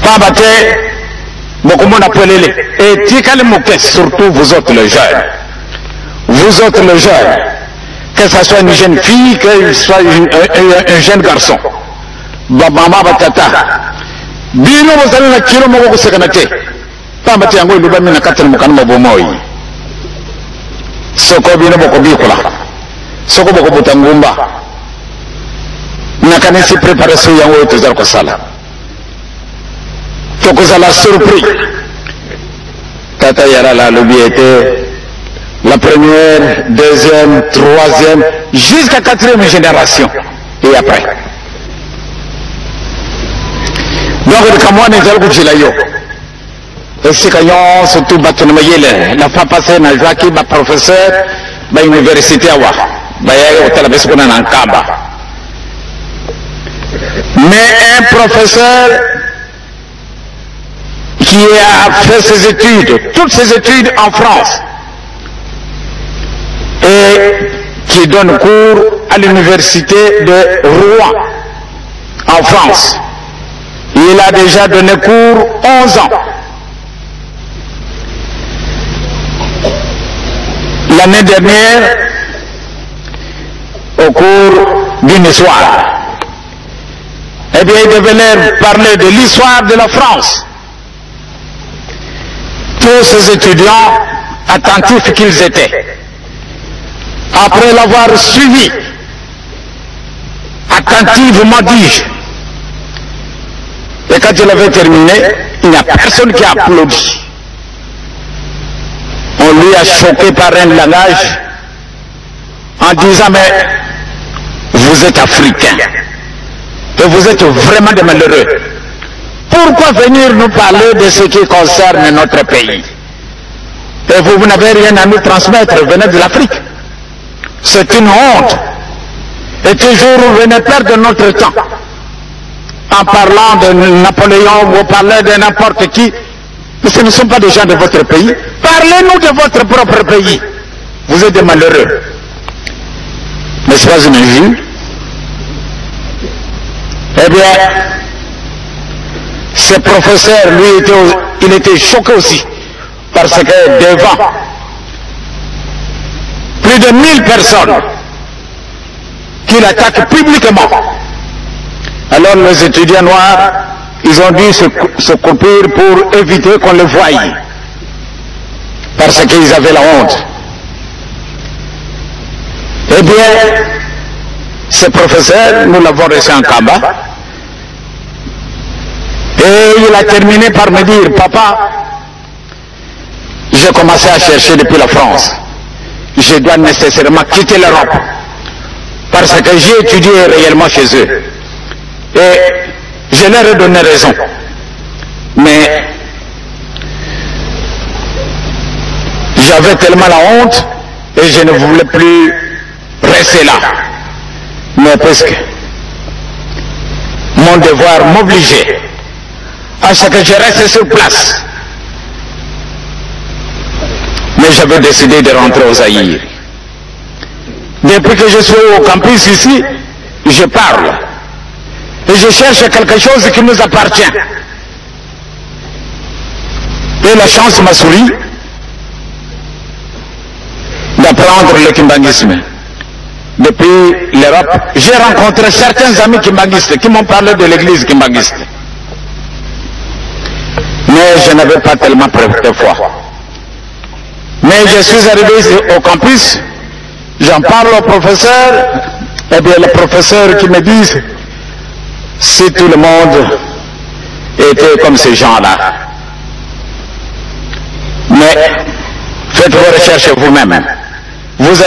Pambate, beaucoup de monde et Tikali Mouké, surtout vous autres les jeunes. Vous autres les jeunes, que ce soit une jeune fille, que ce soit un jeune garçon. Maman Batata. Bino vous allez la kilo Moko Sekanate. Pambate Yango Lubamina Katel Mukano Bomoy. Soko Bino Bokobikola. Soko Bokobutangumba. Nakanesi préparation Yango et Tezar Kosala. Tokozala surpris. Tata Yara la lobby était la première, deuxième, troisième, jusqu'à quatrième génération. Et après. Donc, comme on est dans le Gilayo, et c'est quand on surtout la fois passée, on a joué ma professeur, à l'université à Wa, au Talabescona en Kaba. Mais un professeur qui a fait ses études, toutes ses études en France, et qui donne cours à l'université de Rouen, en France. Il a déjà donné cours 11 ans. L'année dernière, au cours d'une histoire, eh bien, il devait leur parler de l'histoire de la France. Tous ces étudiants, attentifs qu'ils étaient, après l'avoir suivi, attentivement dis-je, et quand il avait terminé, il n'y a personne qui a applaudi. On lui a choqué par un langage en disant, mais vous êtes africain et vous êtes vraiment des malheureux. Pourquoi venir nous parler de ce qui concerne notre pays? Et vous n'avez rien à nous transmettre, venez de l'Afrique. C'est une honte. Et toujours vous venez perdre notre temps en parlant de Napoléon ou parler de n'importe qui. Mais ce ne sont pas des gens de votre pays. Parlez-nous de votre propre pays. Vous êtes des malheureux. N'est-ce pas une injure? Eh bien, ce professeur, lui, il était choqué aussi. Parce que devant plus de 1000 personnes qu'il attaque publiquement, alors les étudiants noirs, ils ont dû se couvrir pour éviter qu'on les voie. Parce qu'ils avaient la honte. Eh bien, ce professeur, nous l'avons reçu en Kamba. Et il a terminé par me dire, papa, j'ai commencé à chercher depuis la France. Je dois nécessairement quitter l'Europe. Parce que j'ai étudié réellement chez eux. Et je leur ai donné raison. Mais j'avais tellement la honte et je ne voulais plus rester là. Mais parce que mon devoir m'obligeait à ce que je reste sur place. Mais j'avais décidé de rentrer au Zaïre. Depuis que je suis au campus ici, je parle. Et je cherche quelque chose qui nous appartient. Et la chance m'a souri d'apprendre le kimbangisme. Depuis l'Europe, j'ai rencontré certains amis kimbangistes qui m'ont parlé de l'église kimbangiste. Mais je n'avais pas tellement de foi. Mais je suis arrivé ici au campus, j'en parle au professeur, et bien le professeur qui me dit, si tout le monde était comme ces gens-là. Mais faites vos recherches vous-même. Vous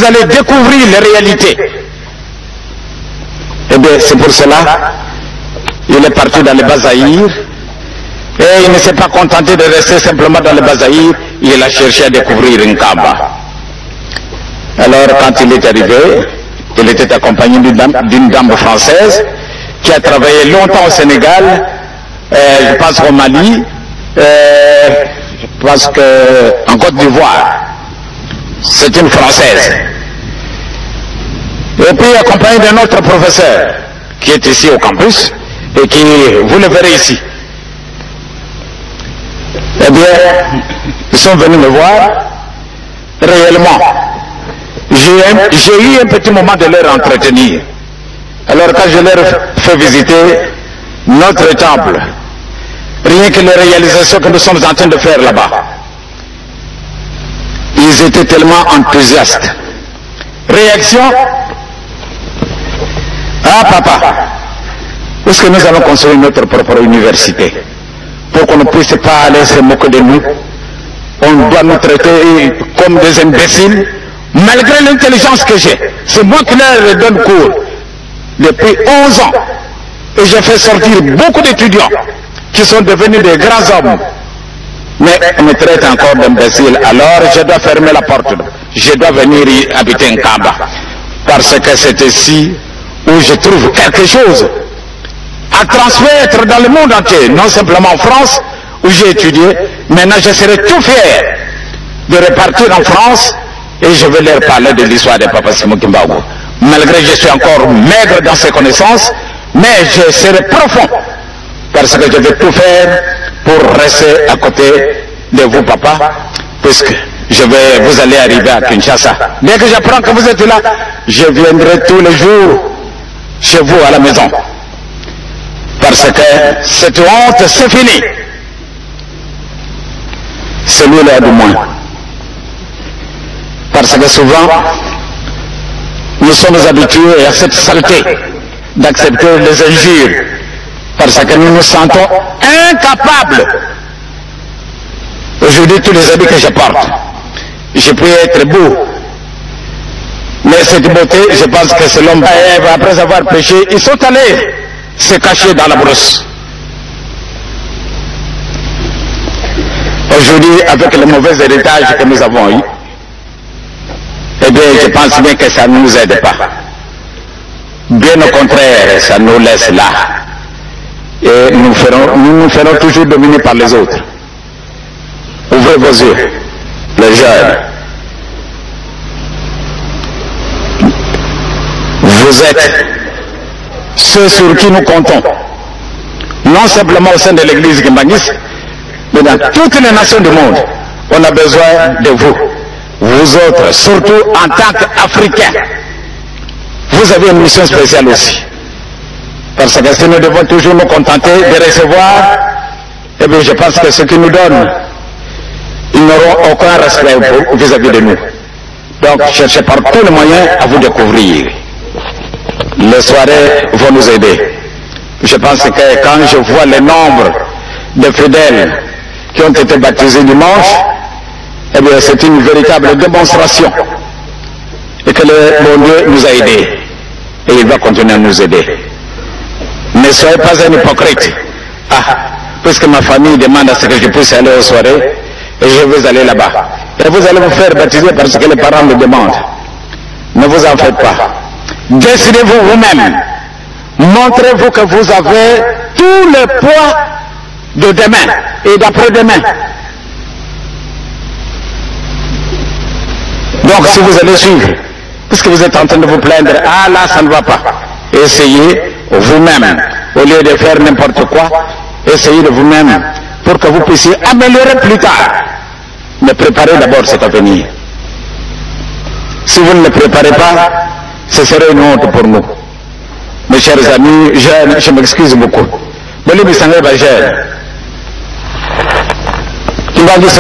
allez découvrir les réalités. Et bien c'est pour cela, il est parti dans le Bas-Zaïre, et il ne s'est pas contenté de rester simplement dans le Bas-Zaïre, il a cherché à découvrir une Kaba. Alors quand il est arrivé, il était accompagné d'une dame française qui a travaillé longtemps au Sénégal, je pense au Mali, je pense qu'en Côte d'Ivoire. C'est une Française. Et puis accompagné d'un autre professeur qui est ici au campus, et qui, vous le verrez ici, eh bien, ils sont venus me voir. Réellement, j'ai eu un petit moment de leur entretenir. Alors quand je leur fais visiter notre temple, rien que les réalisations que nous sommes en train de faire là-bas, ils étaient tellement enthousiastes. Réaction: ah papa, est-ce que nous allons construire notre propre université pour qu'on ne puisse pas aller se moquer de nous? On doit nous traiter comme des imbéciles, malgré l'intelligence que j'ai. C'est moi qui leur donne cours depuis 11 ans. Et j'ai fait sortir beaucoup d'étudiants qui sont devenus des grands hommes. Mais on me traite encore d'imbéciles. Alors je dois fermer la porte. Je dois venir y habiter en Kamba. Parce que c'est ici où je trouve quelque chose à transmettre dans le monde entier. Non simplement en France, où j'ai étudié. Maintenant je serai tout fier de repartir en France et je vais leur parler de l'histoire de Papa Sémou Kimbangu. Malgré que je suis encore maigre dans ses connaissances, mais je serai profond parce que je vais tout faire pour rester à côté de vous, papa, puisque vous allez arriver à Kinshasa. Dès que j'apprends que vous êtes là, je viendrai tous les jours chez vous à la maison. Parce que cette honte, c'est fini. C'est lui là du moins. Parce que souvent, nous sommes habitués à cette saleté d'accepter les injures. Parce que nous nous sentons incapables. Aujourd'hui, tous les habits que je porte, je peux être beau. Mais cette beauté, je pense que c'est l'homme et Ève, après avoir péché, ils sont allés se cacher dans la brousse. Aujourd'hui, avec le mauvais héritage que nous avons eu, eh bien, je pense bien que ça ne nous aide pas. Bien au contraire, ça nous laisse là. Et nous nous ferons toujours dominer par les autres. Ouvrez vos yeux, les jeunes. Vous êtes ceux sur qui nous comptons. Non simplement au sein de l'église Kimbanguiste, mais dans toutes les nations du monde. On a besoin de vous. Vous autres, surtout en tant qu'Africains, vous avez une mission spéciale aussi. Parce que si nous devons toujours nous contenter de recevoir, eh bien je pense que ceux qui nous donnent, ils n'auront aucun respect vis-à-vis de nous. Donc cherchez par tous les moyens à vous découvrir. Les soirées vont nous aider. Je pense que quand je vois le nombre de fidèles qui ont été baptisés dimanche, eh bien c'est une véritable démonstration. Et que le bon Dieu nous a aidés. Et il va continuer à nous aider. Ne soyez pas un hypocrite. Ah, puisque ma famille demande à ce que je puisse aller aux soirées, et je vais aller là-bas. Et vous allez vous faire baptiser parce que les parents le demandent. Ne vous en faites pas. Décidez-vous vous-même. Montrez-vous que vous avez tout le poids de demain et d'après-demain. Donc si vous allez suivre, puisque vous êtes en train de vous plaindre, ah là ça ne va pas, essayez vous-même, au lieu de faire n'importe quoi, essayez de vous-même pour que vous puissiez améliorer plus tard. Mais préparez d'abord cet avenir. Si vous ne le préparez pas, ce serait une honte pour nous. Mes chers amis, je m'excuse beaucoup. Mais lui, ça va jeune. Tu vas dire,